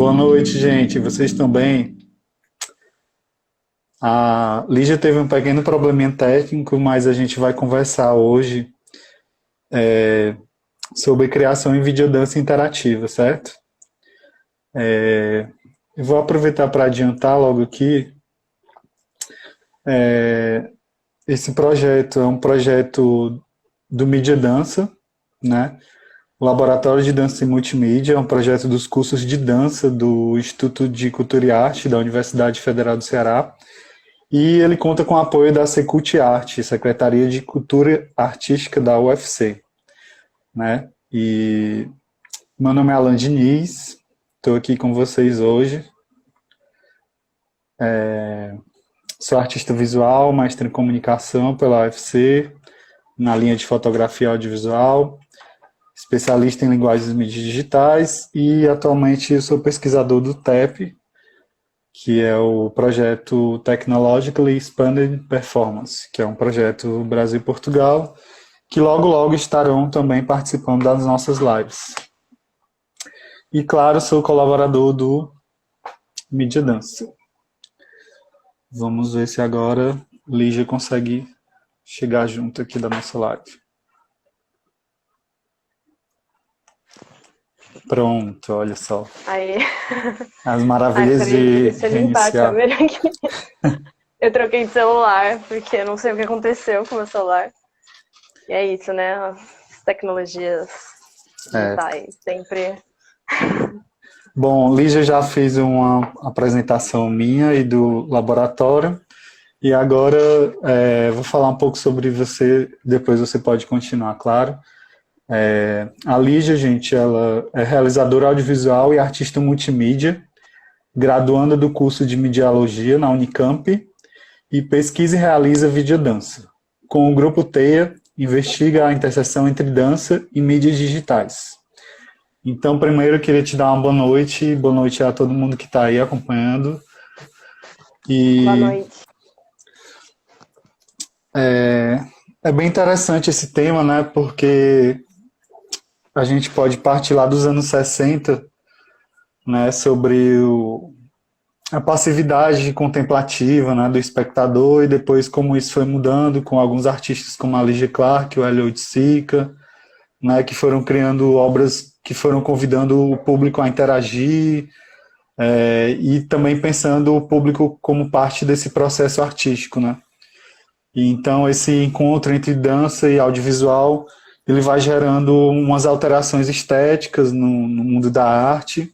Boa noite, gente. Vocês estão bem? A Lígia teve um pequeno probleminha técnico, mas a gente vai conversar hoje sobre criação em videodança interativa, certo? Eu vou aproveitar para adiantar logo aqui. Esse projeto é um projeto do Mídia Dança, né? O Laboratório de Dança e Multimídia é um projeto dos cursos de dança do Instituto de Cultura e Arte da Universidade Federal do Ceará. E ele conta com o apoio da Secult Arte, Secretaria de Cultura Artística da UFC, né? E meu nome é Alan Diniz, estou aqui com vocês hoje. Sou artista visual, mestre em comunicação pela UFC, na linha de fotografia audiovisual, especialista em linguagens e mídias digitais e atualmente eu sou pesquisador do TEP, que é o projeto Technologically Expanded Performance, que é um projeto Brasil e Portugal, que logo logo estarão também participando das nossas lives. E claro, sou colaborador do Mídia Dança. Vamos ver se agora Lígia consegue chegar junto aqui da nossa live. Pronto, olha só. Aí. As maravilhas de Deixa eu limpar a reiniciar. câmera aqui. Eu troquei de celular, porque eu não sei o que aconteceu com o meu celular. E é isso, né? As tecnologias digitais sempre. Bom, Lígia já fez uma apresentação minha e do laboratório. E agora vou falar um pouco sobre você, depois você pode continuar, claro. A Lígia, gente, ela é realizadora audiovisual e artista multimídia, graduanda do curso de Mediologia na Unicamp e pesquisa e realiza videodança. Com o Grupo TEIA, investiga a interseção entre dança e mídias digitais. Então, primeiro eu queria te dar uma boa noite a todo mundo que está aí acompanhando. Boa noite. É bem interessante esse tema, né? Porque a gente pode partir lá dos anos 60, né? Sobre a passividade contemplativa, né? Do espectador e depois como isso foi mudando com alguns artistas como a Lígia Clark, o Hélio Oiticica, né? Que foram criando obras que foram convidando o público a interagir e também pensando o público como parte desse processo artístico, né? E então esse encontro entre dança e audiovisual, ele vai gerando umas alterações estéticas no mundo da arte,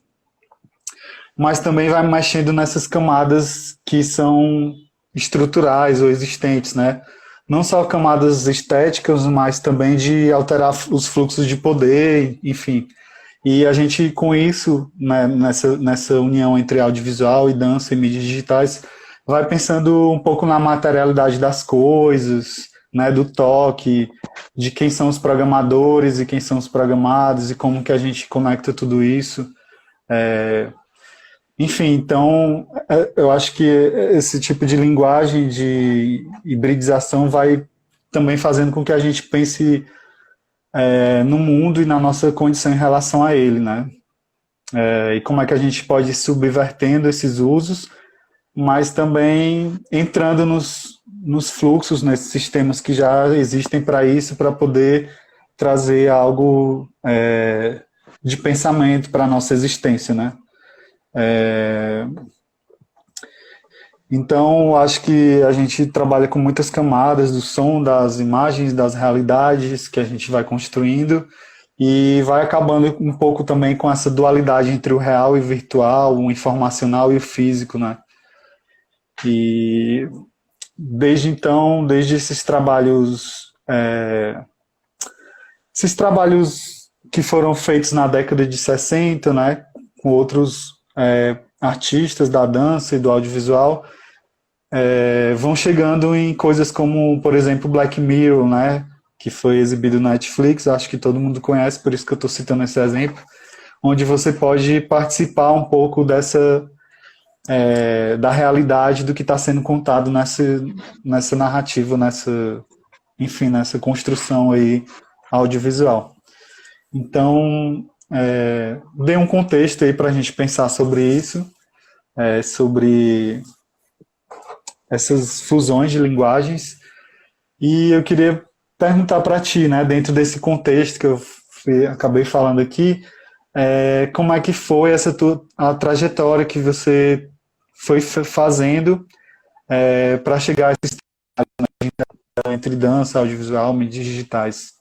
mas também vai mexendo nessas camadas que são estruturais ou existentes, né? Não só camadas estéticas, mas também de alterar os fluxos de poder, enfim. E a gente, com isso, né, nessa união entre audiovisual e dança e mídias digitais, vai pensando um pouco na materialidade das coisas, né, do toque, de quem são os programadores e quem são os programados e como que a gente conecta tudo isso. Enfim, então, eu acho que esse tipo de linguagem de hibridização vai também fazendo com que a gente pense no mundo e na nossa condição em relação a ele, né? E como é que a gente pode ir subvertendo esses usos, mas também entrando nos fluxos, nesses sistemas que já existem para isso, para poder trazer algo de pensamento para a nossa existência, né? Então, acho que a gente trabalha com muitas camadas do som, das imagens, das realidades que a gente vai construindo e vai acabando um pouco também com essa dualidade entre o real e o virtual, o informacional e o físico, né? E desde então, desde esses trabalhos que foram feitos na década de 60, né, com outros artistas da dança e do audiovisual, vão chegando em coisas como, por exemplo, Black Mirror, né, que foi exibido na Netflix, acho que todo mundo conhece, por isso que eu estou citando esse exemplo, onde você pode participar um pouco da realidade do que está sendo contado nessa narrativa, nessa construção aí audiovisual. Então, dê um contexto aí para a gente pensar sobre isso, sobre essas fusões de linguagens. E eu queria perguntar para ti, né, dentro desse contexto que eu acabei falando aqui, como é que foi a trajetória que você foi fazendo para chegar a esse estado entre dança, audiovisual, mídias digitais?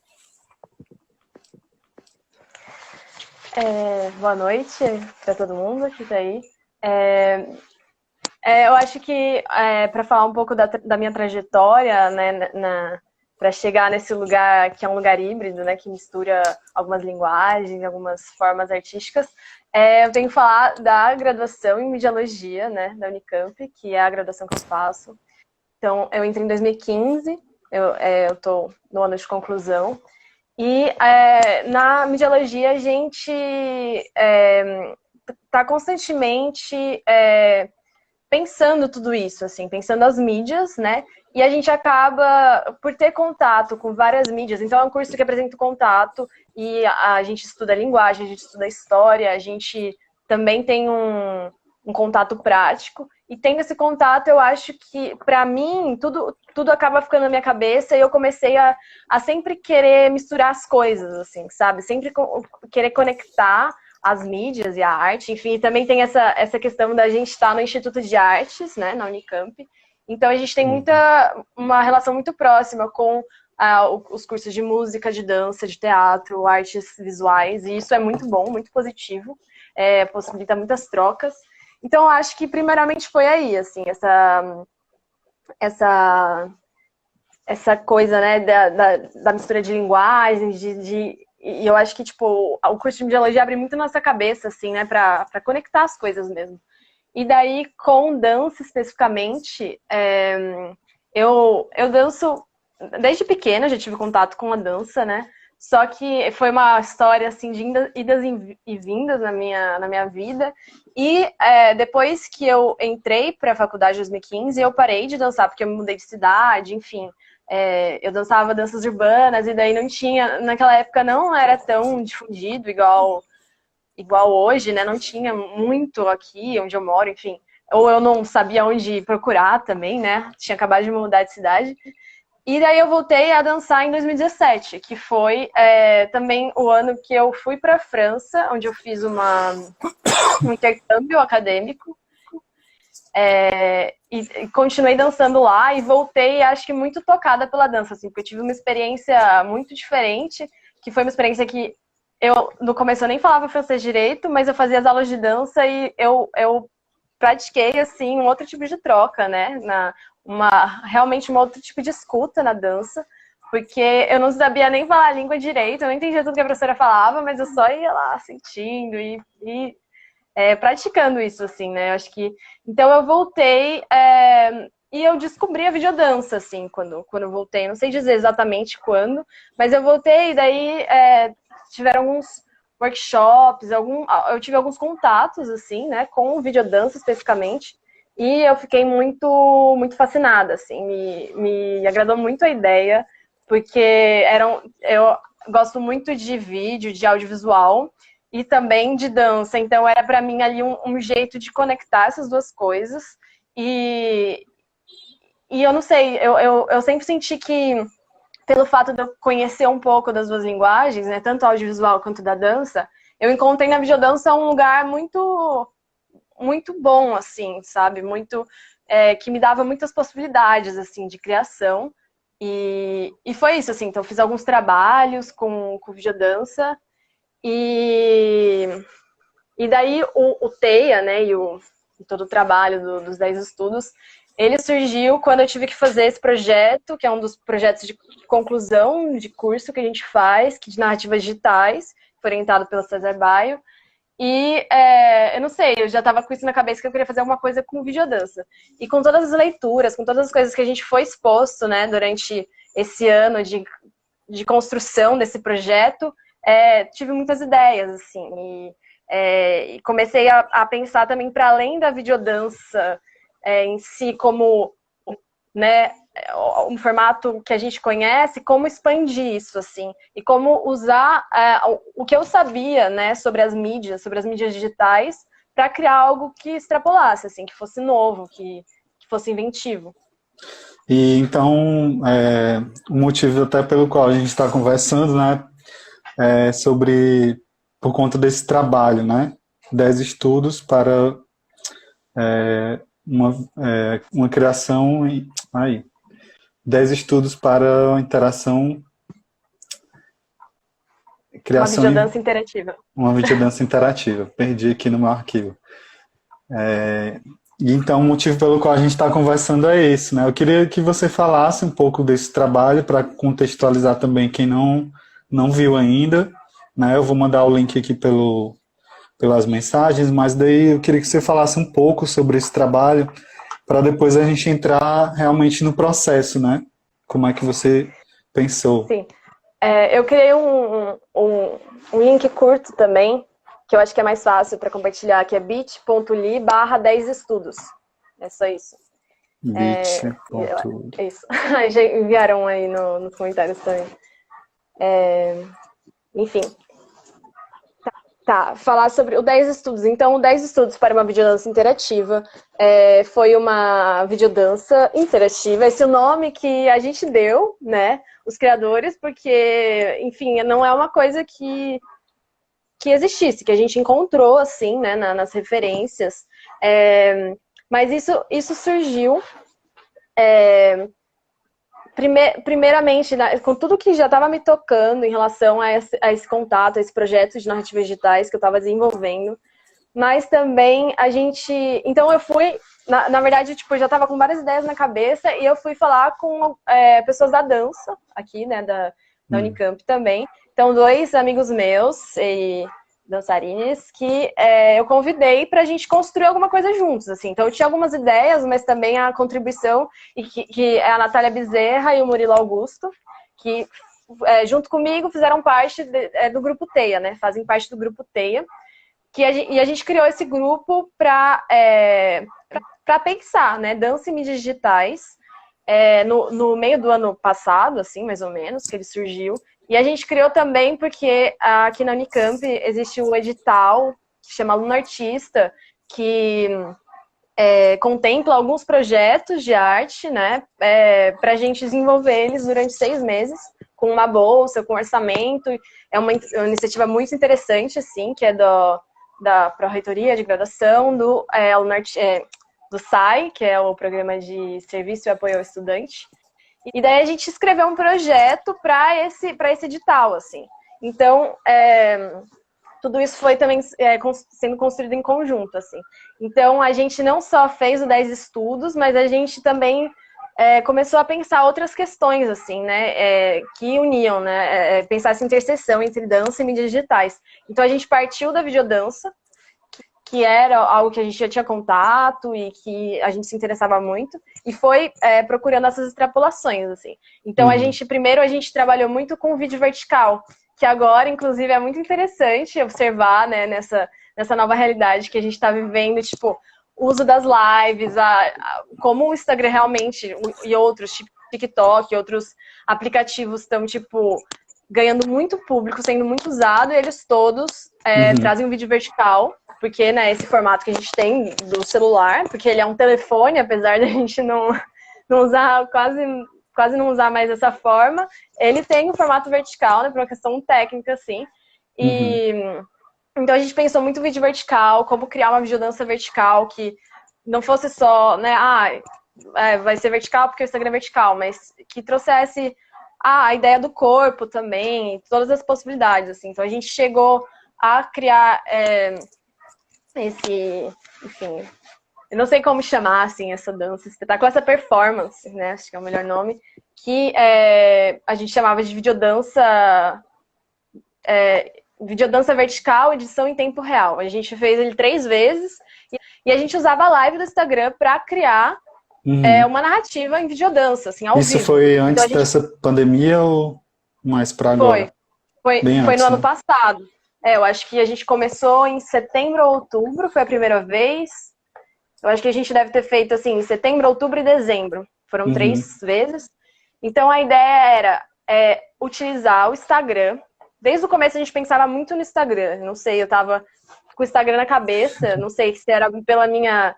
Boa noite para todo mundo que está aí. Eu acho que para falar um pouco da minha trajetória, né, para chegar nesse lugar que é um lugar híbrido, né, que mistura algumas linguagens, algumas formas artísticas, eu tenho que falar da graduação em Mediologia, né, da Unicamp, que é a graduação que eu faço. Então, eu entrei em 2015, eu estou no ano de conclusão, e na Mediologia a gente está constantemente pensando tudo isso, assim, pensando as mídias, né? E a gente acaba por ter contato com várias mídias. Então, é um curso que apresenta contato e a gente estuda linguagem, a gente estuda história, a gente também tem um contato prático. E tendo esse contato, eu acho que, para mim, tudo acaba ficando na minha cabeça e eu comecei a sempre querer misturar as coisas, assim, sabe? Sempre querer conectar as mídias e a arte, enfim, e também tem essa questão da gente estar no Instituto de Artes, né, na Unicamp, então a gente tem uma relação muito próxima com os cursos de música, de dança, de teatro, artes visuais, e isso é muito bom, muito positivo, possibilita muitas trocas. Então, eu acho que primeiramente foi aí, assim, essa coisa, né, da mistura de linguagens, e eu acho que, tipo, o curso de Mediologia abre muito nossa cabeça, assim, né, pra conectar as coisas mesmo. E daí, com dança especificamente, eu danço desde pequena, já tive contato com a dança, né? Só que foi uma história, assim, de idas e vindas na minha vida. E depois que eu entrei para a faculdade em 2015, eu parei de dançar, porque eu me mudei de cidade, enfim. Eu dançava danças urbanas, e daí não tinha, naquela época não era tão difundido igual hoje, né? Não tinha muito aqui onde eu moro, enfim. Ou eu não sabia onde procurar também, né? Tinha acabado de mudar de cidade. E daí eu voltei a dançar em 2017, que foi também o ano que eu fui para a França, onde eu fiz um intercâmbio acadêmico. E continuei dançando lá e voltei, acho que muito tocada pela dança, assim, porque eu tive uma experiência muito diferente, que foi uma experiência que no começo eu nem falava francês direito, mas eu fazia as aulas de dança e eu pratiquei, assim, um outro tipo de troca, né, realmente um outro tipo de escuta na dança, porque eu não sabia nem falar a língua direito, eu não entendia tudo que a professora falava, mas eu só ia lá sentindo e praticando isso, assim, né? Eu acho que. Então eu voltei e eu descobri a videodança, assim, quando eu voltei. Não sei dizer exatamente quando, mas eu voltei e daí tiveram alguns workshops, eu tive alguns contatos, assim, né, com videodança especificamente. E eu fiquei muito, muito fascinada, assim, me agradou muito a ideia, porque eu gosto muito de vídeo, de audiovisual, e também de dança. Então era para mim ali um jeito de conectar essas duas coisas. E eu não sei, eu sempre senti que, pelo fato de eu conhecer um pouco das duas linguagens, né, tanto audiovisual quanto da dança, eu encontrei na videodança um lugar muito, muito bom, assim, sabe? Muito que me dava muitas possibilidades, assim, de criação. E foi isso, assim. Então, eu fiz alguns trabalhos com videodança. E daí o TEIA, né, e todo o trabalho dos 10 estudos, ele surgiu quando eu tive que fazer esse projeto, que é um dos projetos de conclusão de curso que a gente faz, que de narrativas digitais, foi orientado pelo César Baio. E eu não sei, eu já estava com isso na cabeça que eu queria fazer alguma coisa com videodança. E com todas as leituras, com todas as coisas que a gente foi exposto, né, durante esse ano de construção desse projeto, tive muitas ideias, assim, e comecei a pensar também para além da videodança em si, como, né, um formato que a gente conhece, como expandir isso, assim, e como usar o que eu sabia, né, sobre as mídias digitais, para criar algo que extrapolasse, assim, que fosse novo, que fosse inventivo. E então, o motivo até pelo qual a gente está conversando, né, é sobre, por conta desse trabalho, né, 10 estudos para uma criação, aí, 10 estudos para interação, Uma criação e videodança interativa. uma videodança interativa. Perdi aqui no meu arquivo. E então, o motivo pelo qual a gente está conversando é esse, né? Eu queria que você falasse um pouco desse trabalho para contextualizar também quem não viu ainda, né? Eu vou mandar o link aqui pelas mensagens, mas daí eu queria que você falasse um pouco sobre esse trabalho para depois a gente entrar realmente no processo, né? Como é que você pensou? Sim. Eu criei um link curto também, que eu acho que é mais fácil para compartilhar, que é bit.ly/10 estudos. É só isso. Bit. Isso. Já enviaram aí nos comentários também. Enfim. Tá, falar sobre o 10 estudos. Então, o 10 estudos para uma videodança interativa foi uma videodança interativa. Esse é o nome que a gente deu, né, os criadores, porque, enfim, não é uma coisa que existisse, que a gente encontrou, assim, né, nas referências. Mas isso surgiu primeiramente, com tudo que já estava me tocando em relação a esse contato, a esse projeto de narrativas digitais que eu estava desenvolvendo, mas também a gente... Então eu fui, na verdade, tipo, eu já estava com várias ideias na cabeça e eu fui falar com pessoas da dança aqui, né, da Unicamp também. Então, 2 amigos meus e dançarines que eu convidei para a gente construir alguma coisa juntos, assim. Então eu tinha algumas ideias, mas também a contribuição e que é a Natália Bezerra e o Murilo Augusto, que junto comigo fizeram parte do grupo Teia, né? Fazem parte do grupo Teia, e a gente criou esse grupo para pensar, né? Dança e mídias digitais. No meio do ano passado, assim, mais ou menos, que ele surgiu. E a gente criou também porque aqui na Unicamp existe um edital que chama Aluno Artista, que contempla alguns projetos de arte, né, para a gente desenvolver eles durante 6 meses, com uma bolsa, com orçamento. É uma iniciativa muito interessante, assim, que é da Pró-Reitoria de Graduação, do SAI, que é o Programa de Serviço e Apoio ao Estudante. E daí a gente escreveu um projeto para esse edital, assim. Então, tudo isso foi também sendo construído em conjunto, assim. Então, a gente não só fez o 10 estudos, mas a gente também começou a pensar outras questões, assim, né, que uniam, né, pensar essa interseção entre dança e mídias digitais. Então, a gente partiu da videodança, que era algo que a gente já tinha contato e que a gente se interessava muito, e foi procurando essas extrapolações, assim. Então, primeiro a gente trabalhou muito com o vídeo vertical, que agora, inclusive, é muito interessante observar, né, nessa nova realidade que a gente está vivendo, tipo, o uso das lives, como o Instagram realmente, e outros, tipo TikTok, outros aplicativos estão, tipo, ganhando muito público, sendo muito usado, e eles todos trazem um vídeo vertical, porque, né, esse formato que a gente tem do celular, porque ele é um telefone, apesar de a gente não usar, quase não usar mais dessa forma, ele tem um formato vertical, né, por uma questão técnica, assim. E então a gente pensou muito vídeo vertical, como criar uma videodança vertical que não fosse só, né, vai ser vertical porque o Instagram é vertical, mas que trouxesse a ideia do corpo também, todas as possibilidades, assim. Então a gente chegou a criar enfim, eu não sei como chamar, assim, essa dança, espetáculo, essa performance, né, acho que é o melhor nome, que a gente chamava de videodança vertical, edição em tempo real. A gente fez ele 3 vezes e a gente usava a live do Instagram para criar uma narrativa em videodança, assim, ao vivo. Isso foi antes então, dessa pandemia ou mais para agora? Foi Antes, no ano né? passado. Eu acho que a gente começou em setembro ou outubro, foi a primeira vez. Eu acho que a gente deve ter feito, assim, em setembro, outubro e dezembro. Foram 3 vezes. Então, a ideia era utilizar o Instagram. Desde o começo, a gente pensava muito no Instagram. Não sei, eu tava com o Instagram na cabeça. Não sei se era pela minha...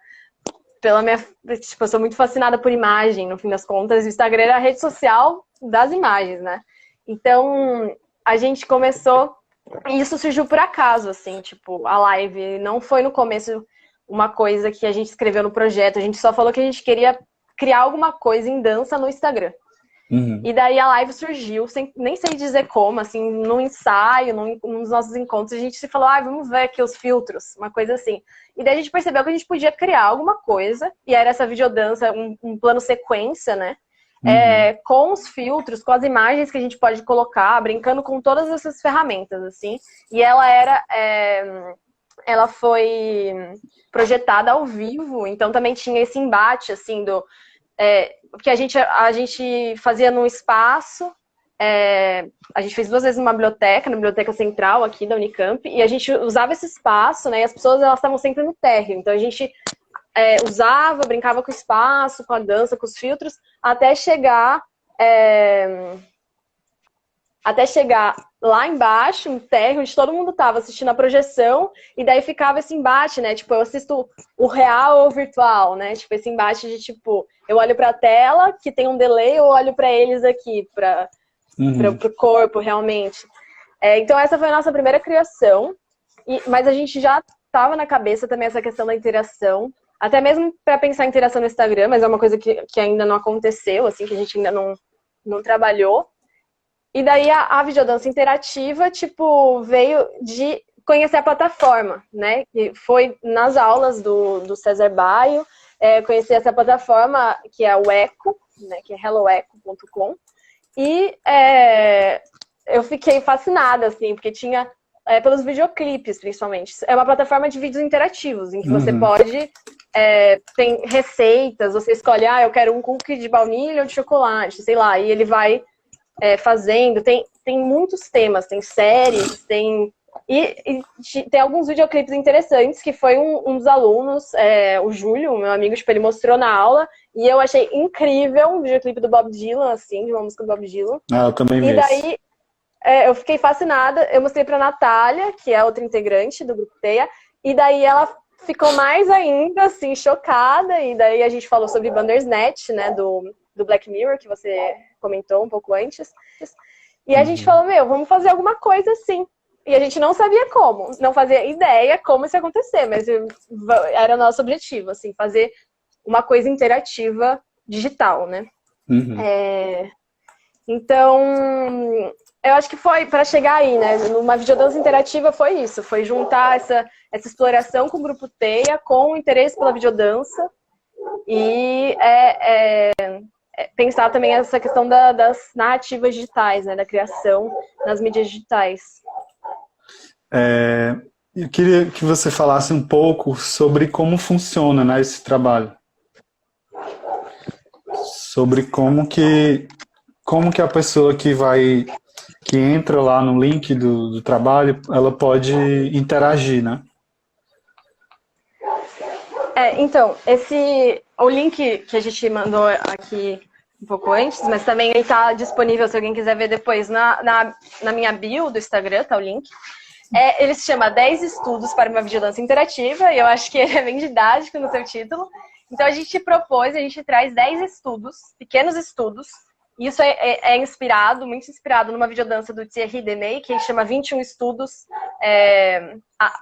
Tipo, eu sou muito fascinada por imagem, no fim das contas. O Instagram era a rede social das imagens, né? Então, a gente começou... E isso surgiu por acaso, assim, tipo, a live. Não foi no começo uma coisa que a gente escreveu no projeto. A gente só falou que a gente queria criar alguma coisa em dança no Instagram. E daí a live surgiu, nem sei dizer como, assim, num ensaio, nos nossos encontros, a gente se falou, vamos ver aqui os filtros, uma coisa assim. E daí a gente percebeu que a gente podia criar alguma coisa, e era essa videodança, um plano sequência, né? Com os filtros, com as imagens que a gente pode colocar, brincando com todas essas ferramentas, assim. E ela foi projetada ao vivo, então também tinha esse embate, assim, porque a gente fazia num espaço, a gente fez 2 vezes numa biblioteca, na biblioteca central aqui da Unicamp, e a gente usava esse espaço, né, e as pessoas elas estavam sempre no térreo, então a gente brincava com o espaço, com a dança, com os filtros, até chegar lá embaixo, no térreo, onde todo mundo estava assistindo a projeção, e daí ficava esse embate, né? Tipo, eu assisto o real ou o virtual, né? Tipo, esse embate de, tipo, eu olho para a tela, que tem um delay, eu olho para eles aqui, para o corpo, realmente. Então, essa foi a nossa primeira criação, mas a gente já estava na cabeça também essa questão da interação, até mesmo para pensar em interação no Instagram, mas é uma coisa que ainda não aconteceu, assim, que a gente ainda não trabalhou. E daí a videodança interativa, tipo, veio de conhecer a plataforma, né? Que foi nas aulas do César Baio, conhecer essa plataforma que é o Eco, né? Que é helloeco.com. E eu fiquei fascinada, assim, porque tinha, pelos videoclipes, principalmente. É uma plataforma de vídeos interativos, em que você pode... tem receitas, você escolhe, eu quero um cookie de baunilha ou de chocolate, sei lá, e ele vai... fazendo, tem muitos temas, tem séries, tem alguns videoclipes interessantes, que foi um dos alunos, o Júlio, meu amigo, tipo, ele mostrou na aula, e eu achei incrível um videoclipe do Bob Dylan, assim, de uma música do Bob Dylan. Eu também vi. E daí, eu fiquei fascinada, eu mostrei pra Natália, que é outra integrante do Grupo Teia, e daí ela ficou mais ainda, assim, chocada, e daí a gente falou sobre Bandersnatch, né, do Black Mirror, que você comentou um pouco antes. E a gente falou, vamos fazer alguma coisa assim. E a gente não sabia como, não fazia ideia como isso ia acontecer, mas era o nosso objetivo, assim, fazer uma coisa interativa digital, né? Então, eu acho que foi para chegar aí, né? Numa videodança interativa foi isso, foi juntar essa exploração com o Grupo Teia, com o interesse pela videodança, e pensar também essa questão das narrativas digitais, né, da criação nas mídias digitais. Eu queria que você falasse um pouco sobre como funciona, né, esse trabalho. Sobre como que a pessoa que entra lá no link do trabalho, ela pode interagir, né? Então, o link que a gente mandou aqui um pouco antes, mas também ele está disponível se alguém quiser ver depois na minha bio do Instagram, tá o link. Ele se chama 10 estudos para uma videodança interativa, e eu acho que ele é bem didático no seu título. Então a gente traz 10 estudos, pequenos estudos, e isso muito inspirado numa videodança do Thierry Deney, que chama 21 estudos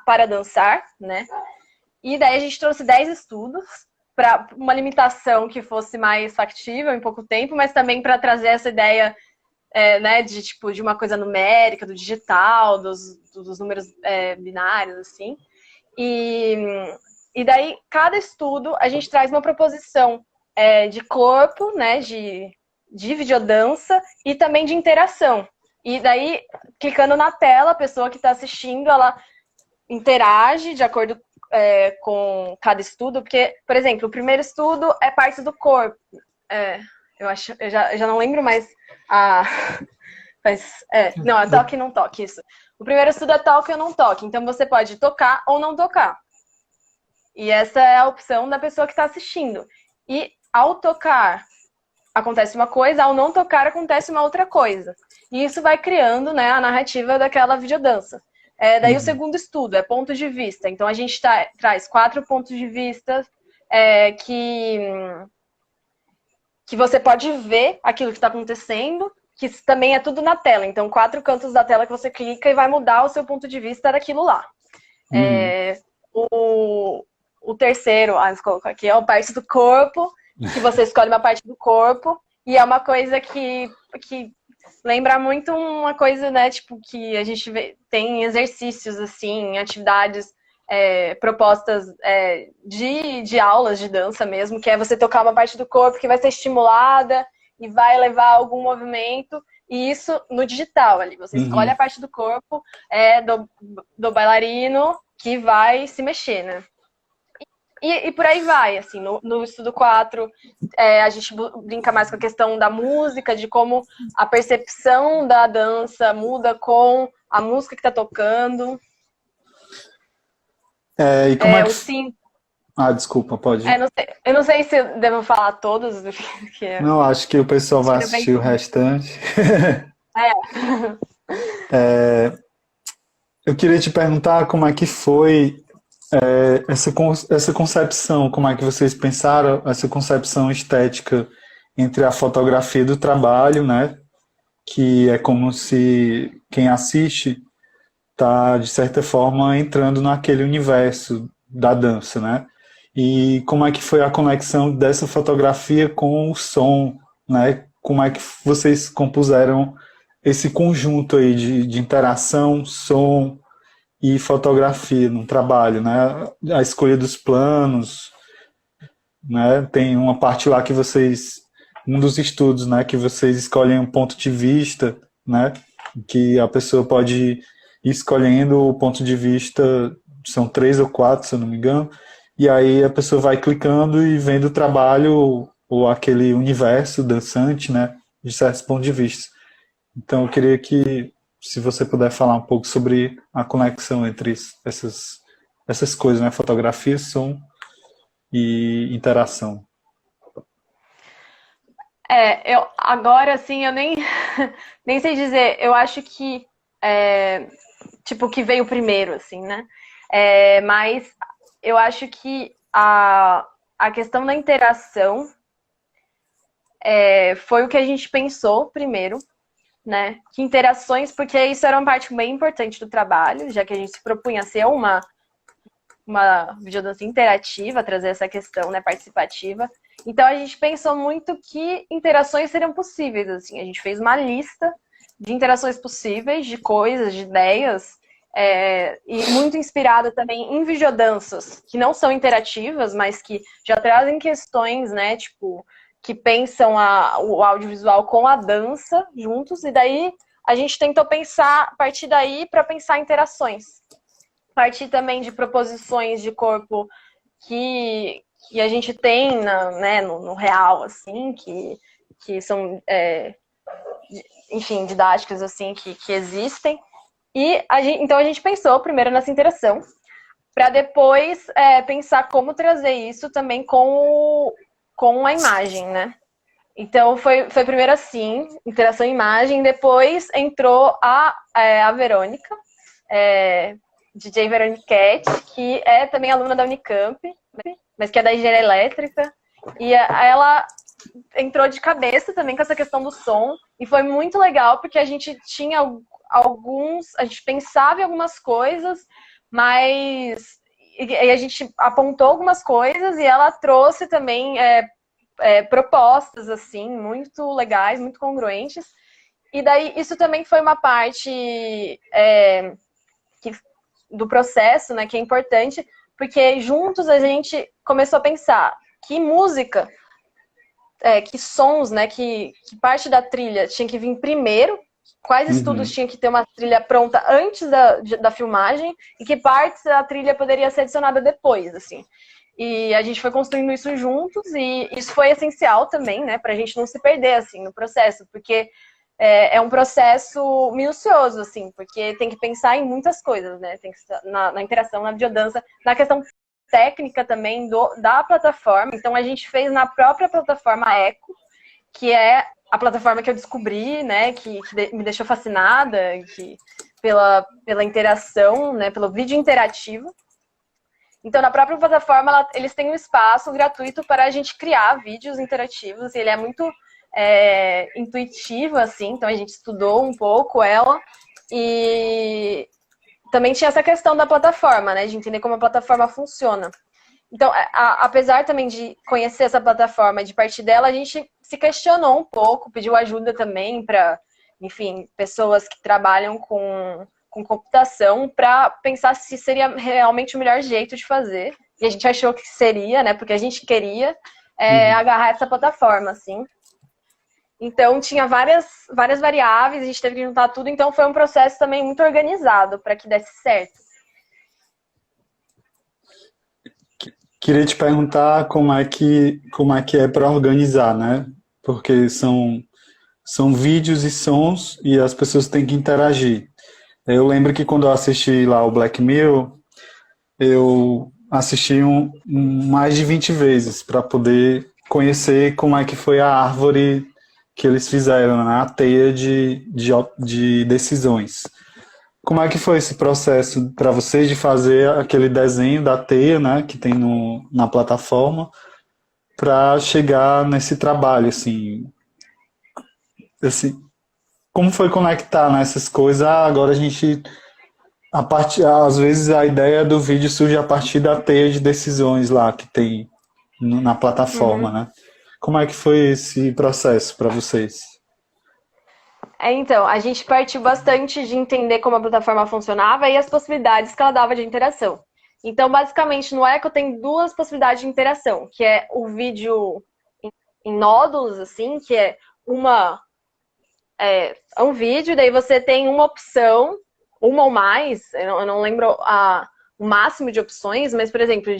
para dançar, né? E daí a gente trouxe 10 estudos para uma limitação que fosse mais factível em pouco tempo, mas também para trazer essa ideia né, de uma coisa numérica, do digital, dos números binários, assim. E daí, cada estudo, a gente traz uma proposição de corpo, né, de videodança e também de interação. E daí, clicando na tela, a pessoa que está assistindo, ela interage de acordo com cada estudo, porque, por exemplo, o primeiro estudo é parte do corpo. Eu já não lembro mais não, é toque e não toque, isso. O primeiro estudo é toque ou não toque, então você pode tocar ou não tocar. E essa é a opção da pessoa que está assistindo. E ao tocar acontece uma coisa, ao não tocar acontece uma outra coisa. E isso vai criando, né, a narrativa daquela videodança. Daí o segundo estudo é ponto de vista. Então a gente traz 4 pontos de vista que você pode ver aquilo que está acontecendo, que também é tudo na tela. Então 4 cantos da tela que você clica e vai mudar o seu ponto de vista daquilo lá. O terceiro, aqui é o parte do corpo, que você escolhe uma parte do corpo, e é uma coisa que lembra muito uma coisa, né, tipo, que a gente tem exercícios, assim, atividades propostas de aulas de dança mesmo, que é você tocar uma parte do corpo que vai ser estimulada e vai levar algum movimento, e isso no digital ali, você escolhe a parte do corpo do bailarino que vai se mexer, né? E por aí vai, assim, no estudo 4, a gente brinca mais com a questão da música, de como a percepção da dança muda com a música que tá tocando. E como é que... Sim. Desculpa, pode ir. Eu não sei se eu devo falar todos. Não, acho que o pessoal vai assistir o restante. Eu queria te perguntar como é que foi essa concepção, como é que vocês pensaram essa concepção estética entre a fotografia do trabalho, né? Que é como se quem assiste está, de certa forma, entrando naquele universo da dança, né? E como é que foi a conexão dessa fotografia com o som, né? Como é que vocês compuseram esse conjunto aí de interação, som e fotografia no trabalho, né? A escolha dos planos, né? Tem uma parte lá que um dos estudos, né? Que vocês escolhem um ponto de vista, né? Que a pessoa pode ir escolhendo o ponto de vista, são 3 ou 4, se eu não me engano, e aí a pessoa vai clicando e vendo o trabalho ou aquele universo dançante, né? De certos pontos de vista. Então eu queria que, se você puder falar um pouco sobre a conexão entre essas coisas, né? Fotografia, som e interação. Agora, assim, eu nem sei dizer. Eu acho que, tipo, que veio primeiro, assim, né? Mas eu acho que a questão da interação foi o que a gente pensou primeiro, né? Que interações, porque isso era uma parte bem importante do trabalho, já que a gente se propunha a ser uma videodança interativa, trazer essa questão, né, participativa. Então a gente pensou muito que interações seriam possíveis, assim. A gente fez uma lista de interações possíveis, de coisas, de ideias, e muito inspirada também em videodanças, que não são interativas, mas que já trazem questões, né, tipo, que pensam o audiovisual com a dança juntos, e daí a gente tentou pensar, partir daí para pensar interações. Partir também de proposições de corpo que a gente tem né, no real, assim, que são, enfim, didáticas, assim, que existem. E então a gente pensou primeiro nessa interação, para depois pensar como trazer isso também com a imagem, né? Então foi primeiro assim, interação e imagem, depois entrou a Verônica, DJ Veroniquete, que é também aluna da Unicamp, mas que é da engenharia elétrica, e ela entrou de cabeça também com essa questão do som, e foi muito legal, porque a gente tinha a gente pensava em algumas coisas, mas e a gente apontou algumas coisas, e ela trouxe também propostas, assim, muito legais, muito congruentes, e daí isso também foi uma parte do processo, né, que é importante, porque juntos a gente começou a pensar que música, que sons, né, que parte da trilha tinha que vir primeiro, quais estudos tinha que ter uma trilha pronta antes da filmagem e que partes da trilha poderia ser adicionada depois, assim. E a gente foi construindo isso juntos, e isso foi essencial também, né, pra gente não se perder, assim, no processo, porque é um processo minucioso, assim, porque tem que pensar em muitas coisas, né, tem que na interação, na videodança, na questão técnica também da plataforma. Então a gente fez na própria plataforma Eco, que é a plataforma que eu descobri, né, que me deixou fascinada, pela interação, né, pelo vídeo interativo. Então, na própria plataforma, eles têm um espaço gratuito para a gente criar vídeos interativos, e ele é muito intuitivo, assim, então a gente estudou um pouco ela, e também tinha essa questão da plataforma, né, de entender como a plataforma funciona. Então, apesar também de conhecer essa plataforma e de partir dela, a gente se questionou um pouco, pediu ajuda também para, enfim, pessoas que trabalham com computação para pensar se seria realmente o melhor jeito de fazer. E a gente achou que seria, né? Porque a gente queria agarrar essa plataforma, assim. Então, tinha várias variáveis, a gente teve que juntar tudo, então foi um processo também muito organizado para que desse certo. Queria te perguntar como é que é para organizar, né? Porque são vídeos e sons e as pessoas têm que interagir. Eu lembro que quando eu assisti lá o Black Mirror, eu assisti mais de 20 vezes para poder conhecer como é que foi a árvore que eles fizeram, né? A teia de decisões. Como é que foi esse processo para vocês de fazer aquele desenho da teia, né, que tem na plataforma, para chegar nesse trabalho, assim, como foi conectar nessas coisas? Agora a gente, às vezes a ideia do vídeo surge a partir da teia de decisões lá que tem na plataforma, né? Como é que foi esse processo para vocês? Então, a gente partiu bastante de entender como a plataforma funcionava e as possibilidades que ela dava de interação. Então, basicamente, no Echo tem duas possibilidades de interação, que é o vídeo em nódulos, assim, que é um vídeo, daí você tem uma opção, uma ou mais, eu não lembro o máximo de opções, mas, por exemplo,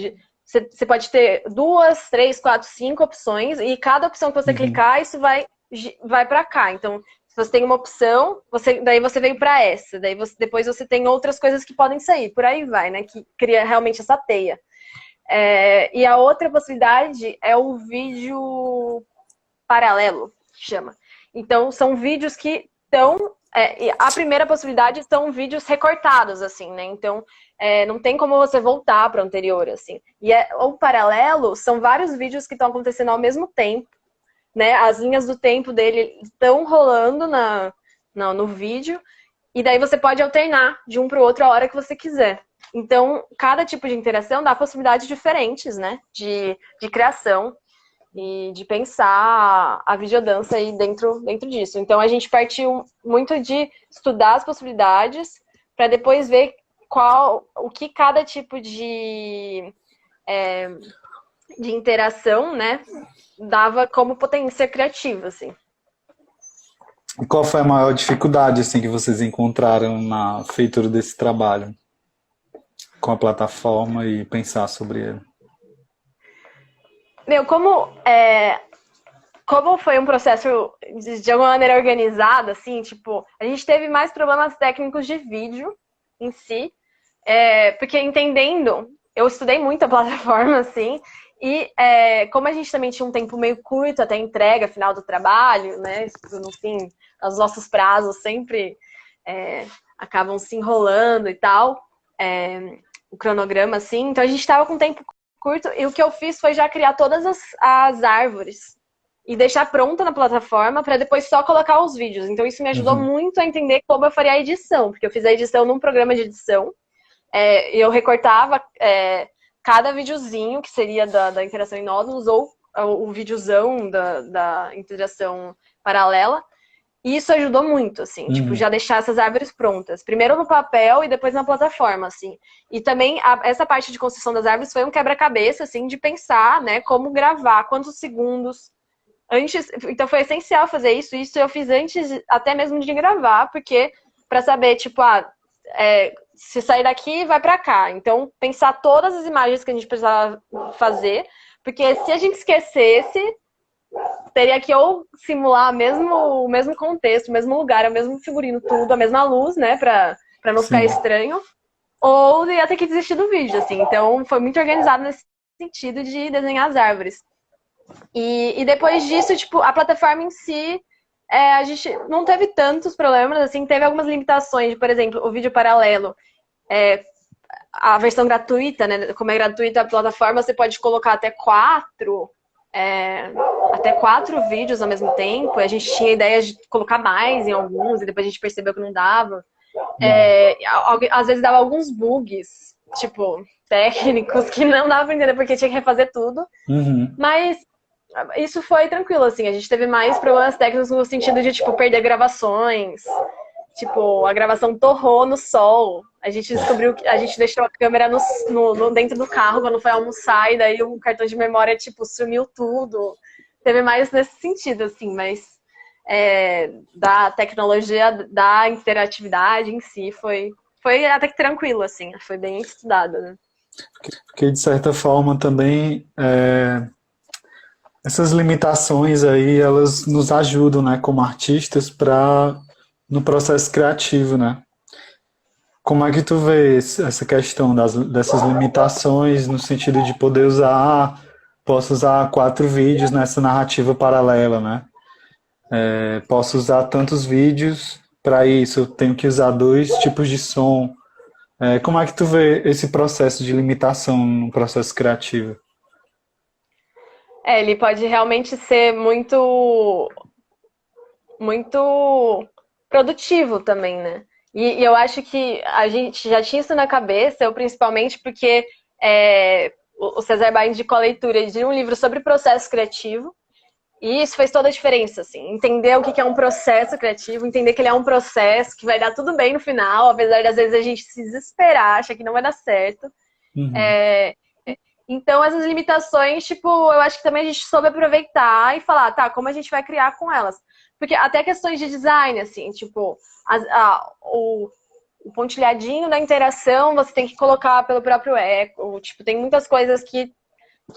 você pode ter 2, 3, 4, 5 opções, e cada opção que você clicar, isso vai para cá. Então, se você tem uma opção, daí você veio para essa, daí depois você tem outras coisas que podem sair, por aí vai, né? Que cria realmente essa teia. E a outra possibilidade é o vídeo paralelo, que chama. Então, são vídeos que estão... a primeira possibilidade são vídeos recortados, assim, né? Então, não tem como você voltar para o anterior, assim. E o paralelo são vários vídeos que estão acontecendo ao mesmo tempo, né? As linhas do tempo dele estão rolando no vídeo, e daí você pode alternar de um para o outro a hora que você quiser. Então, cada tipo de interação dá possibilidades diferentes, né? De criação e de pensar a videodança aí dentro disso. Então, a gente partiu muito de estudar as possibilidades para depois ver o que cada tipo de interação, né, dava como potência criativa, assim. E qual foi a maior dificuldade, assim, que vocês encontraram na feitura desse trabalho com a plataforma e pensar sobre ele? Como foi um processo de alguma maneira organizado, assim, tipo, a gente teve mais problemas técnicos de vídeo em si, porque entendendo, eu estudei muito a plataforma, assim, e como a gente também tinha um tempo meio curto até a entrega final do trabalho, né, no fim, os nossos prazos sempre acabam se enrolando e tal, o cronograma, assim, então a gente estava com tempo curto, e o que eu fiz foi já criar todas as árvores e deixar pronta na plataforma para depois só colocar os vídeos. Então isso me ajudou muito a entender como eu faria a edição, porque eu fiz a edição num programa de edição, e eu recortava cada videozinho, que seria da interação em nódulos, ou o videozão da interação paralela, e isso ajudou muito, assim, tipo, já deixar essas árvores prontas. Primeiro no papel e depois na plataforma, assim. E também essa parte de construção das árvores foi um quebra-cabeça, assim, de pensar, né, como gravar, quantos segundos antes. Então foi essencial fazer isso. Isso eu fiz antes até mesmo de gravar, porque para saber, tipo, se sair daqui, vai para cá. Então, pensar todas as imagens que a gente precisava fazer, porque se a gente esquecesse, teria que ou simular o mesmo contexto, o mesmo lugar, o mesmo figurino, tudo, a mesma luz, né, pra não ficar estranho, ou ia ter que desistir do vídeo, assim. Então, foi muito organizado nesse sentido de desenhar as árvores. E depois disso, tipo, a plataforma em si, a gente não teve tantos problemas, assim, teve algumas limitações, por exemplo, o vídeo paralelo. A versão gratuita, né? Como é gratuita a plataforma, você pode colocar até quatro vídeos ao mesmo tempo. A gente tinha ideia de colocar mais em alguns, e depois a gente percebeu que não dava. Às vezes dava alguns bugs, tipo, técnicos, que não dava pra entender porque tinha que refazer tudo. Mas isso foi tranquilo, assim. A gente teve mais problemas técnicos no sentido de, tipo, perder gravações. Tipo, a gravação torrou no sol. A gente descobriu que a gente deixou a câmera dentro do carro quando foi almoçar, e daí o cartão de memória, tipo, sumiu tudo. Teve mais nesse sentido, assim, mas da tecnologia, da interatividade em si, foi até que tranquilo, assim. Foi bem estudado, né? Porque, de certa forma, também essas limitações aí, elas nos ajudam, né, como artistas, no processo criativo, né? Como é que tu vê essa questão dessas limitações no sentido de poder posso usar 4 vídeos nessa narrativa paralela, né? Posso usar tantos vídeos para isso, eu tenho que usar 2 tipos de som. Como é que tu vê esse processo de limitação no processo criativo? Ele pode realmente ser muito, muito produtivo também, né? E eu acho que a gente já tinha isso na cabeça, eu principalmente porque o César Bar indicou a leitura de um livro sobre processo criativo, e isso fez toda a diferença, assim. Entender o que é um processo criativo, entender que ele é um processo, que vai dar tudo bem no final, apesar de às vezes a gente se desesperar, achar que não vai dar certo. Então, essas limitações, tipo, eu acho que também a gente soube aproveitar e falar, tá, como a gente vai criar com elas? Porque até questões de design, assim, tipo, o pontilhadinho da interação você tem que colocar pelo próprio eco, tipo, tem muitas coisas que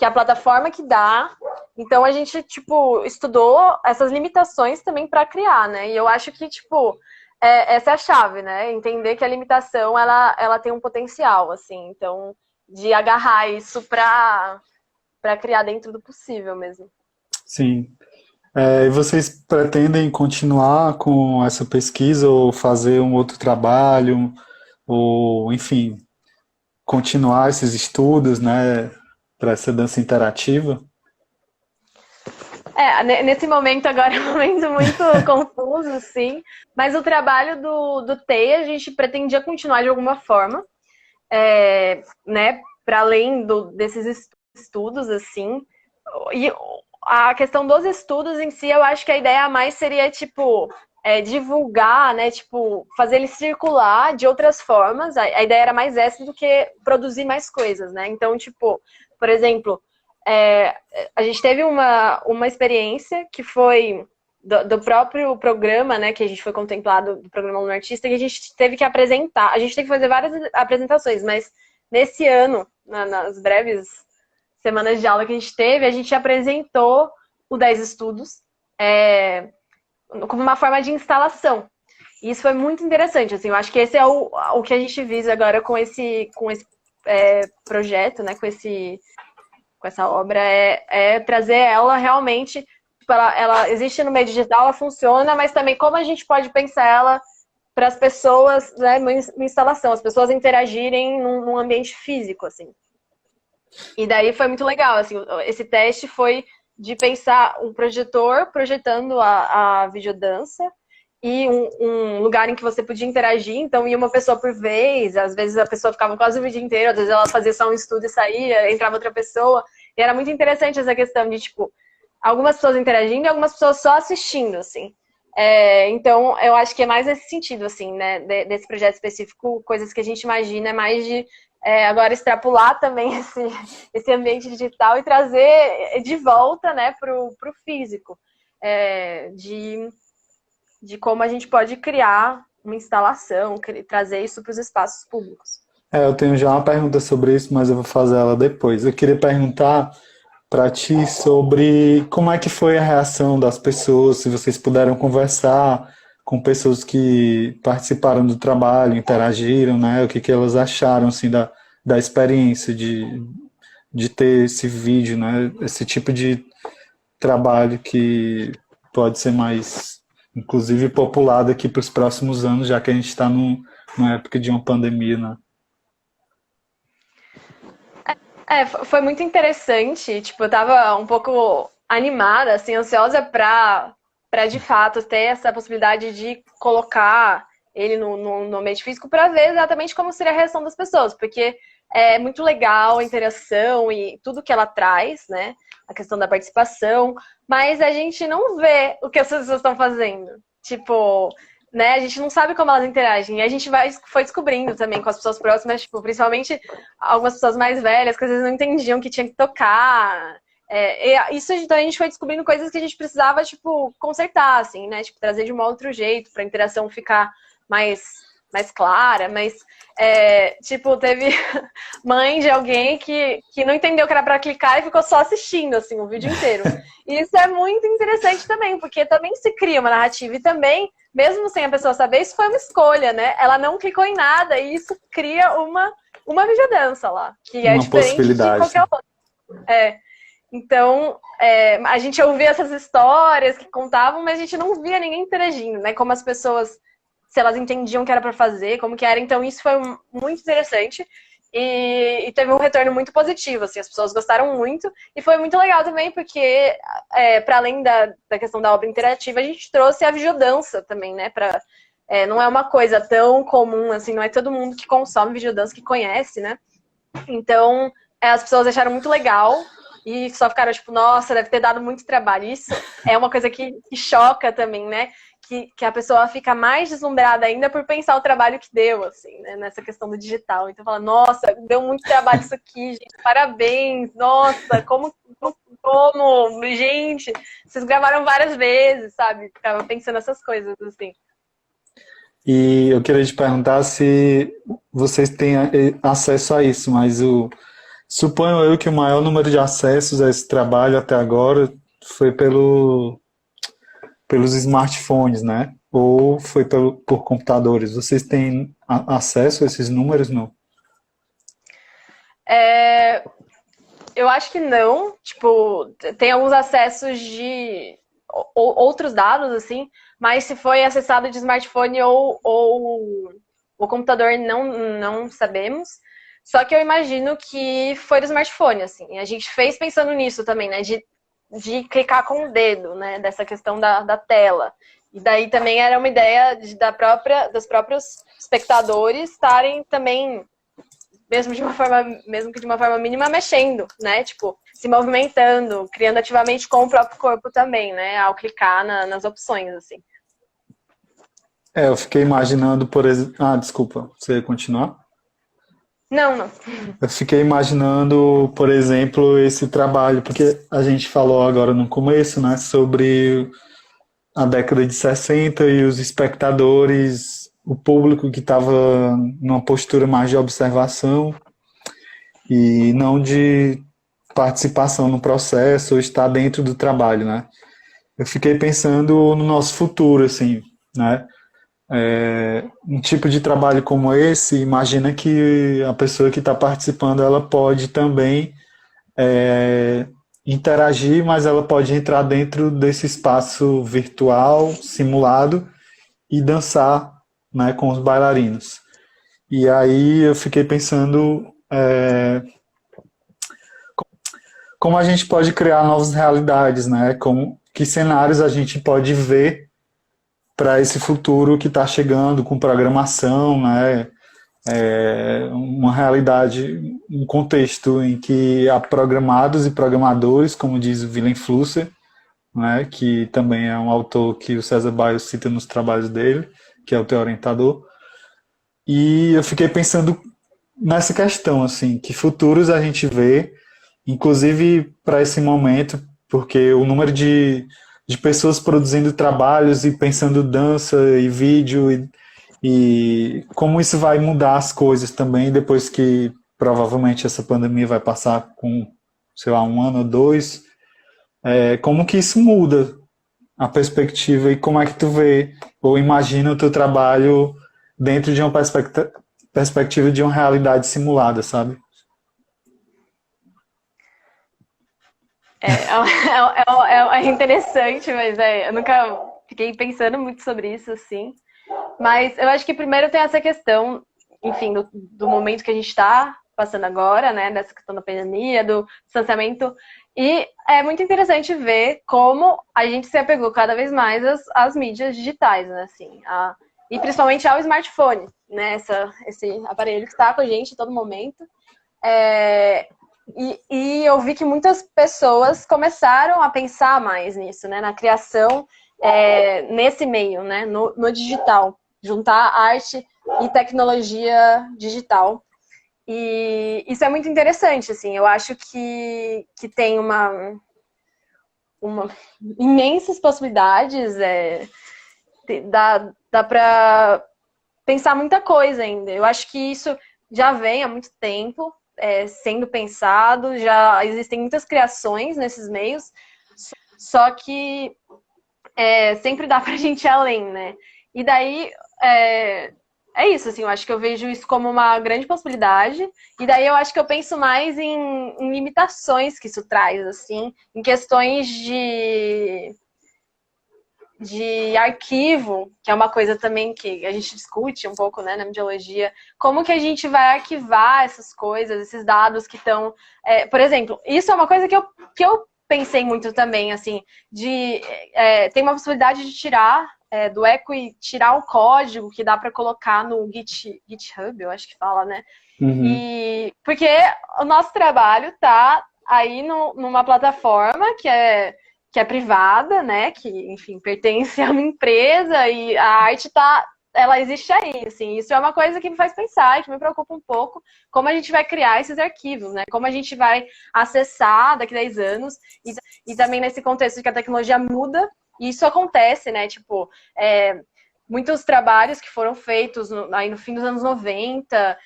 a plataforma que dá. Então, a gente, tipo, estudou essas limitações também para criar, né? E eu acho que, tipo, essa é a chave, né? Entender que a limitação, ela tem um potencial, assim, então de agarrar isso para criar dentro do possível mesmo. Sim. E vocês pretendem continuar com essa pesquisa ou fazer um outro trabalho, ou, enfim, continuar esses estudos, né, para essa dança interativa? Nesse momento agora é um momento muito confuso, sim, mas o trabalho do TEI a gente pretendia continuar de alguma forma, né, para além desses estudos, assim, e a questão dos estudos em si, eu acho que a ideia mais seria, tipo, divulgar, né, tipo, fazer ele circular de outras formas, a ideia era mais essa do que produzir mais coisas, né, então, tipo, por exemplo, a gente teve uma experiência que foi do próprio programa, né, que a gente foi contemplado do programa Aluno Artista, que a gente teve que apresentar, a gente teve que fazer várias apresentações, mas nesse ano, nas breves semanas de aula que a gente apresentou o 10 estudos como uma forma de instalação. E isso foi muito interessante, assim, eu acho que esse é o que a gente visa agora com esse projeto, né, com essa obra, trazer ela realmente, tipo, ela existe no meio digital, ela funciona, mas também como a gente pode pensar ela para as pessoas, né, uma instalação, as pessoas interagirem num ambiente físico, assim. E daí foi muito legal, assim, esse teste foi de pensar um projetor projetando a videodança e um lugar em que você podia interagir, então ia uma pessoa por vez, às vezes a pessoa ficava quase o vídeo inteiro, às vezes ela fazia só um estudo e saía, entrava outra pessoa, e era muito interessante essa questão de, tipo, algumas pessoas interagindo e algumas pessoas só assistindo, assim. Então, eu acho que é mais nesse sentido, assim, né, desse projeto específico, coisas que a gente imagina é mais de agora extrapolar também esse ambiente digital e trazer de volta, né, pro físico, de como a gente pode criar uma instalação, trazer isso para os espaços públicos. Eu tenho já uma pergunta sobre isso, mas eu vou fazer ela depois. Eu queria perguntar para ti sobre como é que foi a reação das pessoas, se vocês puderam conversar com pessoas que participaram do trabalho, interagiram, né? O que elas acharam assim, da experiência de ter esse vídeo, né? Esse tipo de trabalho que pode ser mais, inclusive, populado aqui para os próximos anos, já que a gente está numa época de uma pandemia, né? Foi muito interessante. Tipo, eu tava um pouco animada, assim, ansiosa pra de fato ter essa possibilidade de colocar ele no ambiente físico pra ver exatamente como seria a reação das pessoas, porque é muito legal a interação e tudo que ela traz, né? A questão da participação, mas a gente não vê o que as pessoas estão fazendo. Tipo, né? A gente não sabe como elas interagem. E a gente foi descobrindo também com as pessoas próximas, tipo, principalmente algumas pessoas mais velhas que às vezes não entendiam que tinha que tocar. Isso então a gente foi descobrindo coisas que a gente precisava, tipo, consertar, assim, né? Tipo, trazer de um outro jeito para a interação ficar mais clara, mas tipo, teve mãe de alguém que não entendeu que era para clicar e ficou só assistindo, assim, o vídeo inteiro. E isso é muito interessante também, porque também se cria uma narrativa e também, mesmo sem a pessoa saber, isso foi uma escolha, né? Ela não clicou em nada e isso cria uma videodança lá, que é Uma diferente de possibilidade. qualquer outra. Então, a gente ouvia essas histórias que contavam, mas a gente não via ninguém interagindo, né? Como as pessoas, se elas entendiam o que era para fazer, como que era. Então, isso foi muito interessante e teve um retorno muito positivo, assim, as pessoas gostaram muito e foi muito legal também, porque para além da questão da obra interativa, a gente trouxe a videodança também, né? Não é uma coisa tão comum, assim, não é todo mundo que consome videodança que conhece, né? Então, as pessoas acharam muito legal e só ficaram tipo, nossa, deve ter dado muito trabalho. Isso é uma coisa que choca também, né? Que a pessoa fica mais deslumbrada ainda por pensar o trabalho que deu, assim, né? Nessa questão do digital. Então, fala, nossa, deu muito trabalho isso aqui, gente, parabéns, nossa, como, gente, vocês gravaram várias vezes, sabe? Ficava pensando essas coisas, assim. E eu queria te perguntar se vocês têm acesso a isso, mas suponho eu que o maior número de acessos a esse trabalho até agora foi pelos smartphones, né? Ou foi por computadores? Vocês têm acesso a esses números, não? Eu acho que não. Tipo, tem alguns acessos de outros dados, assim, mas se foi acessado de smartphone ou o computador, não sabemos. Só que eu imagino que foi do smartphone, assim. A gente fez pensando nisso também, né? De clicar com o dedo, né? Dessa questão da tela. E daí também era uma ideia dos próprios espectadores estarem também, mesmo que de uma forma mínima, mexendo, né? Tipo, se movimentando, criando ativamente com o próprio corpo também, né? Ao clicar nas opções, assim. Eu fiquei imaginando, por exemplo. Ah, desculpa, você ia continuar? Não. Eu fiquei imaginando, por exemplo, esse trabalho, porque a gente falou agora no começo, né, sobre a década de 60 e os espectadores, o público que estava numa postura mais de observação e não de participação no processo ou estar dentro do trabalho, né? Eu fiquei pensando no nosso futuro, assim, né? Um tipo de trabalho como esse, imagina que a pessoa que está participando, ela pode também interagir, mas ela pode entrar dentro desse espaço virtual, simulado, e dançar, né, com os bailarinos. E aí eu fiquei pensando como a gente pode criar novas realidades, né? Que cenários a gente pode ver para esse futuro que está chegando com programação, né? Uma realidade, um contexto em que há programados e programadores, como diz o Willem Flusser, né, que também é um autor que o César Baio cita nos trabalhos dele, que é o teu orientador. E eu fiquei pensando nessa questão, assim, que futuros a gente vê, inclusive para esse momento, porque o número de pessoas produzindo trabalhos e pensando dança e vídeo e como isso vai mudar as coisas também depois que provavelmente essa pandemia vai passar com, sei lá, um ano ou dois, como que isso muda a perspectiva e como é que tu vê ou imagina o teu trabalho dentro de uma perspectiva de uma realidade simulada, sabe? É interessante, mas eu nunca fiquei pensando muito sobre isso, assim. Mas eu acho que primeiro tem essa questão, enfim, do momento que a gente está passando agora, né? Dessa questão da pandemia, do distanciamento. E é muito interessante ver como a gente se apegou cada vez mais às mídias digitais, né? Assim, e principalmente ao smartphone, né? Esse aparelho que está com a gente em todo momento. É, e eu vi que muitas pessoas começaram a pensar mais nisso, né? Na criação nesse meio, né? No digital. Juntar arte e tecnologia digital. E isso é muito interessante, assim. Eu acho que tem uma imensas possibilidades. Dá para pensar muita coisa ainda. Eu acho que isso já vem há muito tempo sendo pensado, já existem muitas criações nesses meios, só que sempre dá pra gente ir além, né? E daí é isso, assim, eu acho que eu vejo isso como uma grande possibilidade, e daí eu acho que eu penso mais em limitações que isso traz, assim, em questões de arquivo, que é uma coisa também que a gente discute um pouco, né, na mediologia, como que a gente vai arquivar essas coisas, esses dados que estão... por exemplo, isso é uma coisa que eu pensei muito também, assim, tem uma possibilidade de tirar do Echo e tirar o código que dá para colocar no GitHub, eu acho que fala, né? Uhum. E porque o nosso trabalho tá aí numa plataforma que é privada, né? Que, enfim, pertence a uma empresa e a arte ela existe aí, assim. Isso é uma coisa que me faz pensar e que me preocupa um pouco como a gente vai criar esses arquivos, né? Como a gente vai acessar daqui a 10 anos e também nesse contexto de que a tecnologia muda e isso acontece, né? Tipo, muitos trabalhos que foram feitos aí no fim dos anos 90,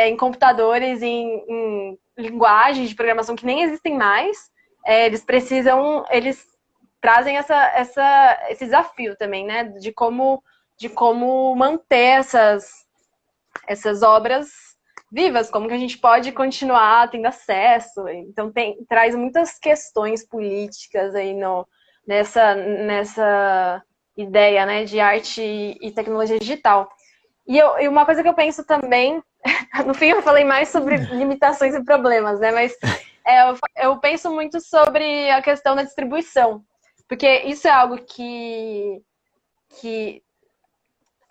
em computadores, em linguagens de programação que nem existem mais, eles trazem esse desafio também, né? De como manter essas obras vivas, como que a gente pode continuar tendo acesso. Então traz muitas questões políticas aí nessa ideia, né, de arte e tecnologia digital. E uma coisa que eu penso também, no fim eu falei mais sobre limitações e problemas, né, mas eu penso muito sobre a questão da distribuição, porque isso é algo que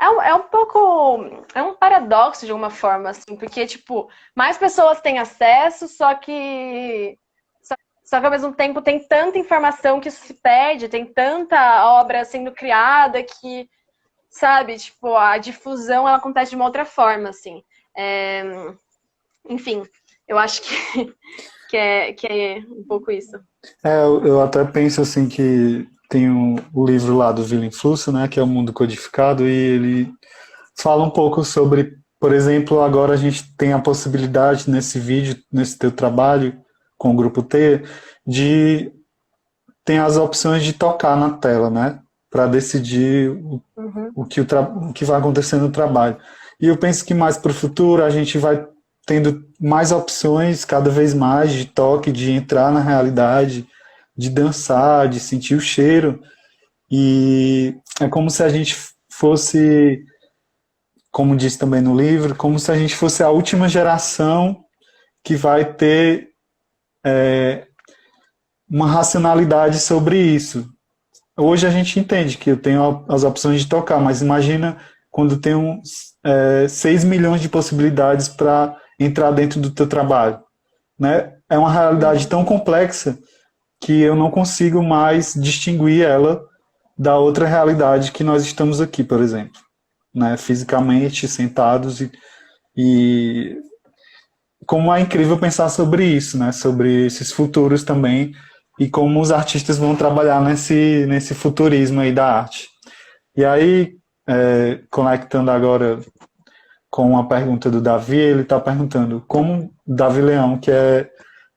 um pouco, é um paradoxo de alguma forma, assim, porque, tipo, mais pessoas têm acesso, só que ao mesmo tempo tem tanta informação que isso se perde, tem tanta obra sendo criada que, sabe, tipo, a difusão ela acontece de uma outra forma, assim. Enfim, eu acho que é um pouco isso. Eu até penso assim que tem o livro lá do Willem Flusso, né, que é o Mundo Codificado, e ele fala um pouco sobre, por exemplo, agora a gente tem a possibilidade nesse vídeo, nesse teu trabalho com o grupo T, de tem as opções de tocar na tela, né, para decidir o que vai acontecer no trabalho. E eu penso que mais para o futuro a gente vai tendo mais opções, cada vez mais, de toque, de entrar na realidade, de dançar, de sentir o cheiro. E é como se a gente fosse, como diz também no livro, como se a gente fosse a última geração que vai ter uma racionalidade sobre isso. Hoje a gente entende que eu tenho as opções de tocar, mas imagina quando tem 6 milhões de possibilidades para entrar dentro do teu trabalho. Né? É uma realidade tão complexa que eu não consigo mais distinguir ela da outra realidade que nós estamos aqui, por exemplo. Né? Fisicamente, sentados e como é incrível pensar sobre isso, né? Sobre esses futuros também e como os artistas vão trabalhar nesse futurismo aí da arte. E aí, conectando agora com a pergunta do Davi, ele está perguntando como Davi Leão, que é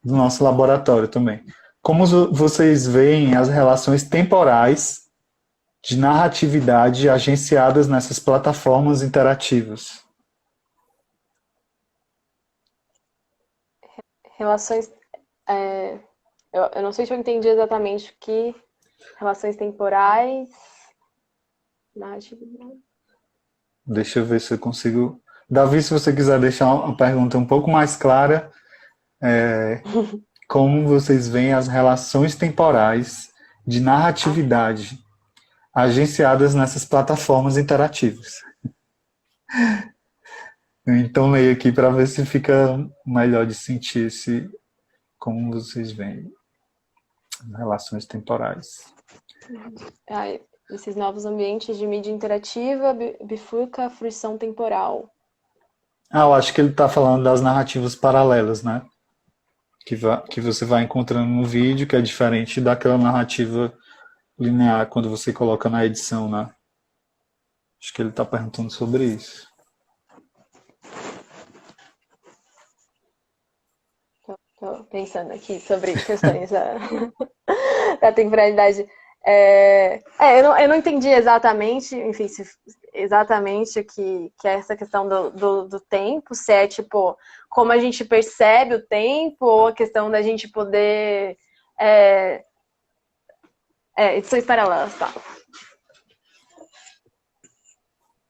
do nosso laboratório também, como vocês veem as relações temporais de narratividade agenciadas nessas plataformas interativas? Relações Eu não sei se eu entendi exatamente o que relações temporais, narratividade. Deixa eu ver se eu consigo. Davi, se você quiser deixar uma pergunta um pouco mais clara, como vocês veem as relações temporais de narratividade agenciadas nessas plataformas interativas? Então leia aqui para ver se fica melhor de sentir se como vocês veem as relações temporais. Esses novos ambientes de mídia interativa bifurca a fruição temporal. Eu acho que ele está falando das narrativas paralelas, né? Que você vai encontrando no vídeo, que é diferente daquela narrativa linear quando você coloca na edição, né? Acho que ele está perguntando sobre isso. Estou pensando aqui sobre questões da temporalidade. Eu não entendi exatamente, enfim, exatamente o que é essa questão do tempo, se é tipo como a gente percebe o tempo, ou a questão da gente poder. Edições paralelas, tá.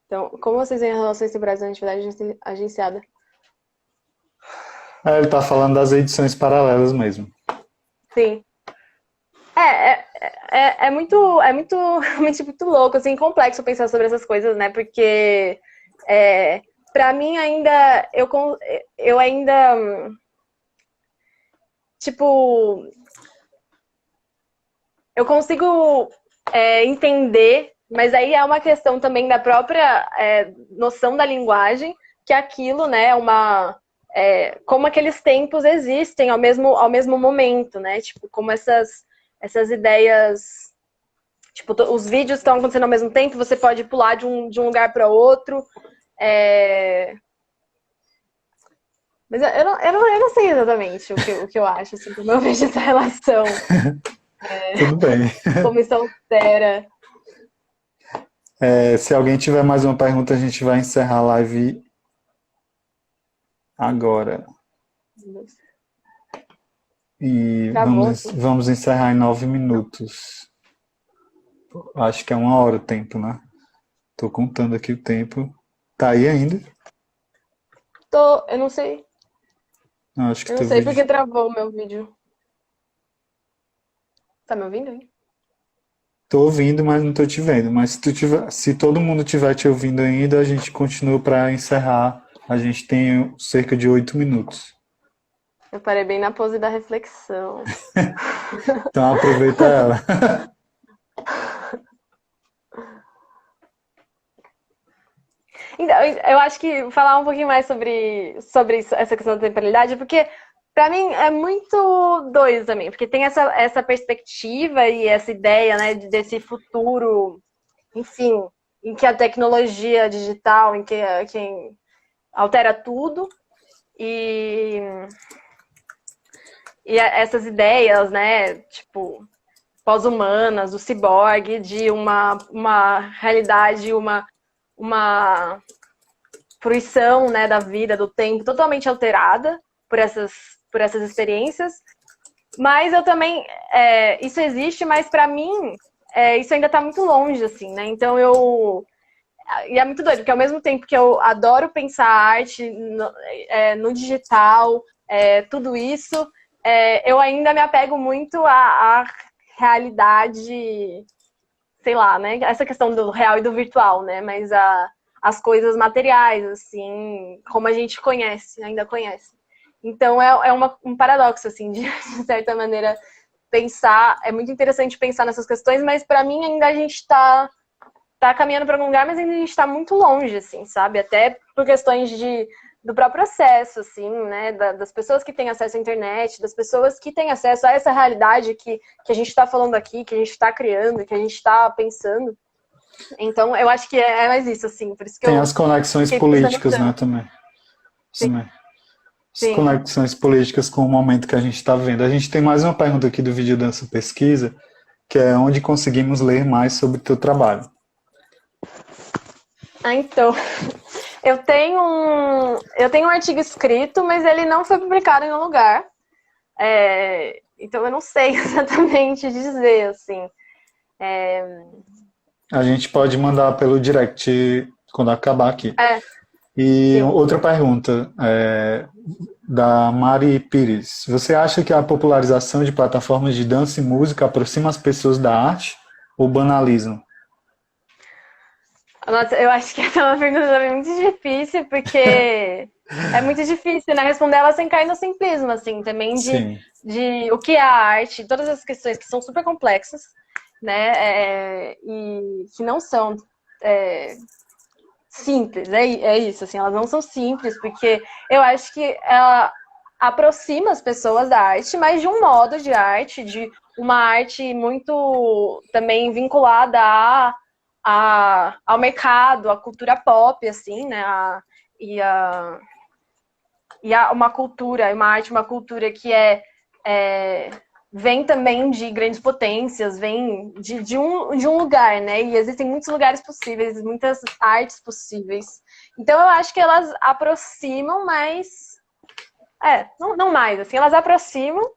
Então, como vocês veem as relações temporais da atividade agenciada? Ele está falando das edições paralelas mesmo. Sim. É muito realmente muito louco, assim, complexo pensar sobre essas coisas, né? Porque para mim ainda eu ainda tipo eu consigo entender, mas aí é uma questão também da própria noção da linguagem, que aquilo, né, como aqueles tempos existem ao mesmo momento, né? Tipo, como essas ideias, tipo, os vídeos estão acontecendo ao mesmo tempo, você pode pular de um lugar para outro. Mas eu não sei exatamente o que eu acho, assim, como eu vejo essa relação. Tudo bem. Como isso altera. Se alguém tiver mais uma pergunta, a gente vai encerrar a live agora. E vamos encerrar em 9 minutos. Acho que é 1 hora o tempo, né? Tô contando aqui o tempo. Tá aí ainda? Eu não sei. Acho que eu não sei porque travou o meu vídeo. Tá me ouvindo aí? Tô ouvindo, mas não tô te vendo. Mas se todo mundo tiver te ouvindo ainda, a gente continua para encerrar. A gente tem cerca de 8 minutos. Eu parei bem na pose da reflexão. Então aproveita ela. Então, eu acho que falar um pouquinho mais sobre isso, essa questão da temporalidade, porque pra mim é muito doido também, porque tem essa perspectiva e essa ideia, né, desse futuro, enfim, em que a tecnologia digital, em que quem altera tudo, e essas ideias, né, tipo, pós-humanas, do ciborgue, de uma realidade, uma fruição, né, da vida, do tempo, totalmente alterada por essas experiências. Mas eu também, isso existe, mas para mim, isso ainda está muito longe, assim, né? Então e é muito doido, porque ao mesmo tempo que eu adoro pensar arte no digital, tudo isso, eu ainda me apego muito à realidade, sei lá, né? Essa questão do real e do virtual, né? Mas as coisas materiais, assim, como a gente ainda conhece. Então é um paradoxo, assim, de certa maneira, pensar. É muito interessante pensar nessas questões, mas para mim ainda a gente está caminhando para algum lugar, mas ainda a gente está muito longe, assim, sabe? Até por questões do próprio acesso, assim, né? Das pessoas que têm acesso à internet, das pessoas que têm acesso a essa realidade que a gente está falando aqui, que a gente está criando, que a gente está pensando. Então, eu acho que é mais isso, assim. Por isso que tem as conexões políticas, né, também. Sim. As conexões políticas com o momento que a gente está vendo. A gente tem mais uma pergunta aqui do vídeo dessa pesquisa, que é onde conseguimos ler mais sobre o teu trabalho. Então, eu tenho um artigo escrito, mas ele não foi publicado em nenhum lugar. Então eu não sei exatamente dizer, assim. A gente pode mandar pelo direct quando acabar aqui. E Sim. outra pergunta, da Mari Pires. Você acha que a popularização de plataformas de dança e música aproxima as pessoas da arte ou banalizam? Nossa, eu acho que essa é uma pergunta muito difícil, porque é muito difícil, né, responder ela sem cair no simplismo, assim, também Sim, de o que é a arte, todas as questões que são super complexas, né, e que não são simples, é isso, assim, elas não são simples, porque eu acho que ela aproxima as pessoas da arte, mas de um modo de arte, de uma arte muito também vinculada ao mercado, à cultura pop, assim, né, uma cultura, uma arte, uma cultura que vem também de grandes potências, vem de um lugar, né? E existem muitos lugares possíveis, muitas artes possíveis. Então eu acho que elas aproximam, mas não mais, assim, elas aproximam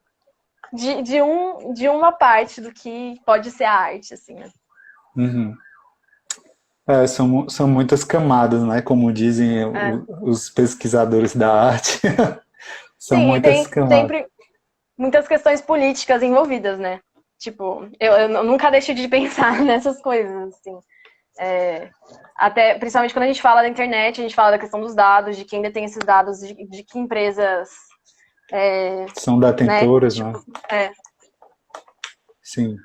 de uma parte do que pode ser a arte, assim, né? Uhum. São muitas camadas, né? Como dizem os pesquisadores da arte. São Sim, e muitas tem camadas. sempre muitas questões políticas envolvidas, né? Tipo, eu nunca deixo de pensar nessas coisas, assim. Até, principalmente quando a gente fala da internet, a gente fala da questão dos dados, de quem detém esses dados, de que empresas, São né? detentoras, né? Tipo, Sim.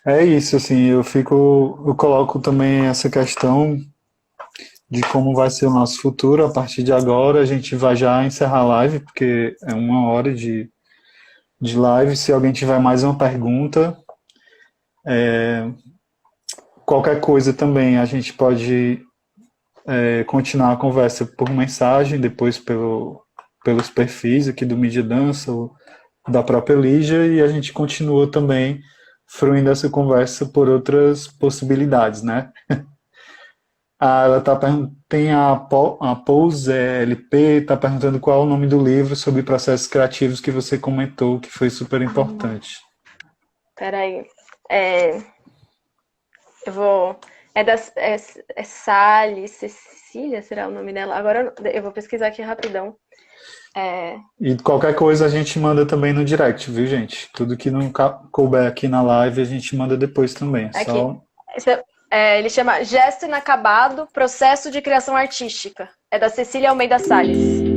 É isso, assim, eu coloco também essa questão de como vai ser o nosso futuro a partir de agora. A gente vai já encerrar a live, porque é 1 hora de live. Se alguém tiver mais uma pergunta, qualquer coisa também, a gente pode continuar a conversa por mensagem, depois pelos perfis aqui do Mídia Dança, ou da própria Lígia, e a gente continua também fruindo essa conversa por outras possibilidades, né? Ela tá tem a Pose LP, está perguntando qual é o nome do livro sobre processos criativos que você comentou, que foi super importante. peraí. Eu vou. Sally Cecília, será o nome dela? Agora eu vou pesquisar aqui rapidão. E qualquer coisa a gente manda também no direct, viu, gente? Tudo que não couber aqui na live a gente manda depois também. Aqui. Só Ele chama Gesto Inacabado, Processo de Criação Artística. É da Cecília Almeida Salles.